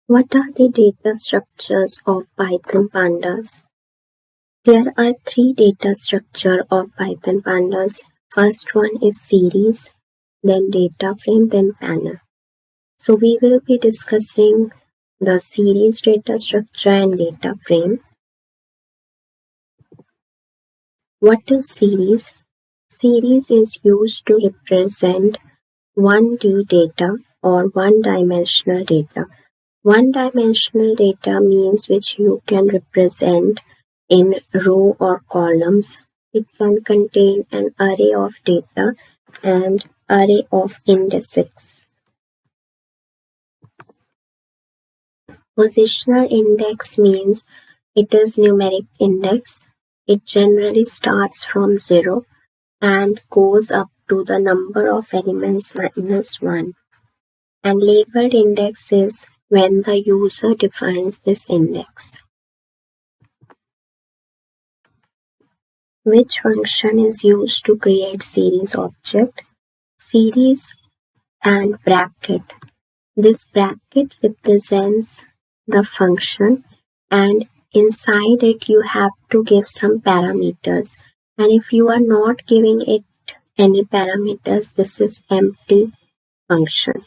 What are the data structures of Python Pandas? There are three data structure of Python Pandas. First one is series, then data frame, then panel. So we will be discussing the series data structure and data frame. What is series? Series is used to represent 1D data or one-dimensional data. One-dimensional data means which you can represent in row or columns. It can contain an array of data and array of indices. Positional index means it is numeric index. It generally starts from 0 and goes up to the number of elements minus 1. And labeled index is when the user defines this index. Which function is used to create series object? Series and bracket. This bracket represents the function and inside it you have to give some parameters. And if you are not giving it any parameters, this is empty function.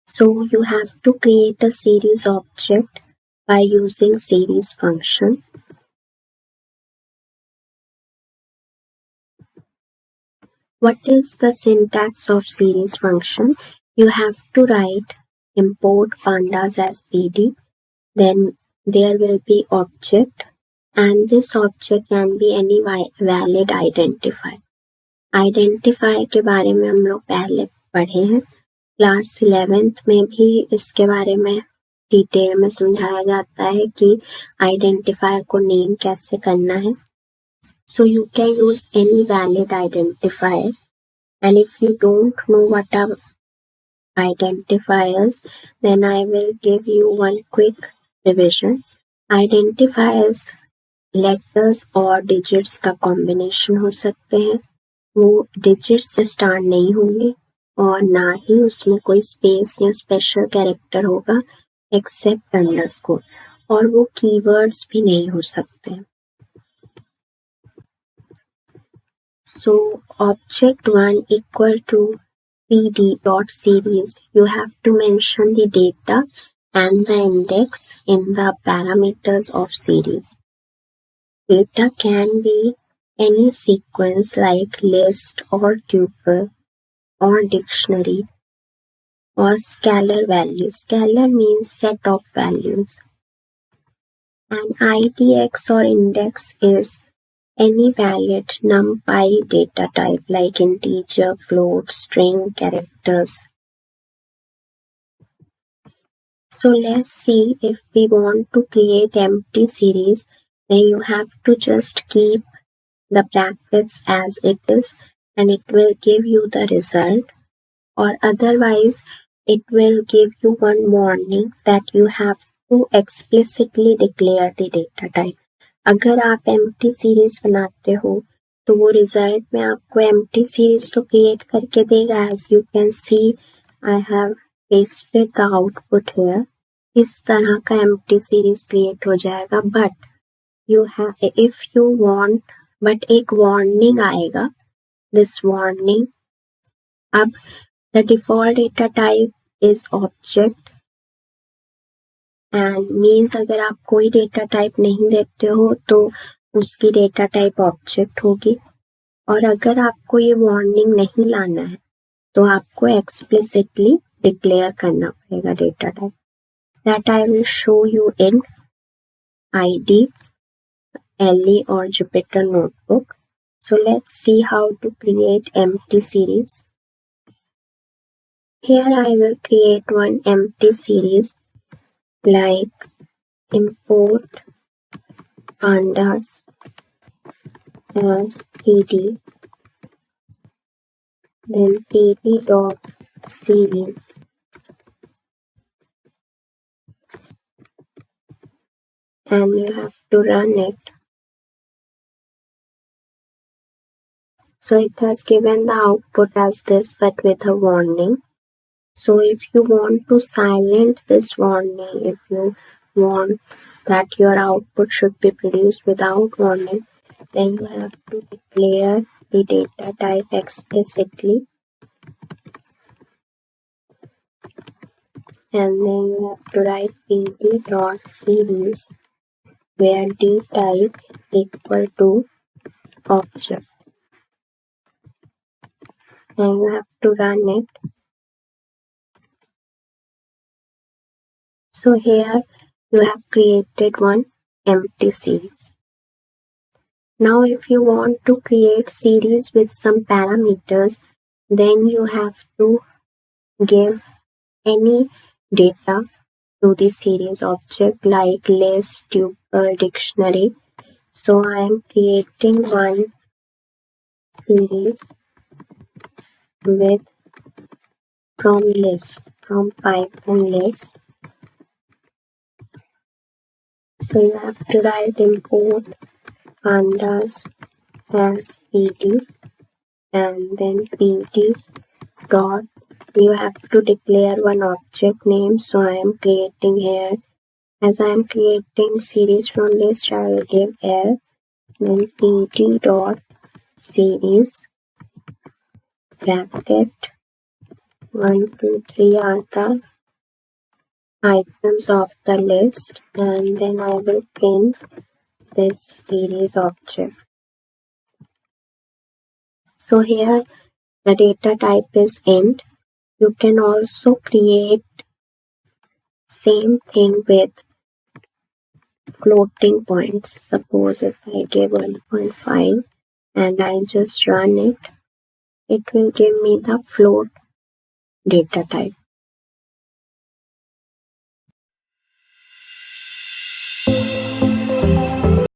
So you have to create a series object by using series function. What is the syntax of series function? You have to write import pandas as pd, then there will be object and this object can be any valid identifier. Identifier के बारे में हम लोग पहले पढ़े हैं, class 11th में भी इसके बारे में डिटेल में समझाया जाता है कि आइडेंटिफायर को नेम कैसे करना है. So you can use any valid identifier, and if you don't know what are identifiers, then I will give you one quick revision. Identifiers letters और digits का combination हो सकते हैं. वो digits से start नहीं होंगे और ना ही उसमें कोई space या special character होगा except underscore, और वो keywords भी नहीं हो सकते. So object 1 equal to pd.series. You have to mention the data and the index in the parameters of series. Data can be any sequence like list or tuple or dictionary or scalar value. Scalar means set of values. And IDX or index is any valid numpy data type like integer, float, string, characters. So let's see, if we want to create empty series, then you have to just keep the brackets as it is and it will give you the result, or otherwise it will give you one warning that you have to explicitly declare the data type. अगर आप empty series बनाते हो तो वो result में आपको empty series तो create करके देगा. As you can see I have pasted the output here. इस तरह का एम्प्टी सीरीज क्रिएट हो जाएगा. But you have if you want, but एक वार्निंग आएगा. दिस वार्निंग, अब the default data type is object and means अगर आप कोई डेटा टाइप नहीं देते हो तो उसकी डेटा टाइप ऑब्जेक्ट होगी. और अगर आपको ये वार्निंग नहीं लाना है तो आपको एक्सप्लिसिटली डिक्लेयर करना पड़ेगा data type. That I will show you in ID, LE or Jupyter Notebook. So let's see how to create empty series. Here I will create one empty series like import pandas as pd, then pd.series, and you have to run it. So it has given the output as this but with a warning. So if you want to silence this warning, if you want that your output should be produced without warning, then you have to declare the data type explicitly, and then you have to write pd.series where d type equal to object, and you have to run it. So here you have created one empty series. Now if you want to create series with some parameters, then you have to give any data to the series object like list, tuple, dictionary. So I am creating one series with from Python list. So you have to write import pandas as pd, and then pd dot, you have to declare one object name. So I am creating here, as I am creating series from list, I will give L, then pd dot series bracket 1, 2, 3 are the items of the list, and then I will print this series object. So here the data type is int. You can also create same thing with floating points. Suppose if I give 1.5 and I just run it, it will give me the float data type.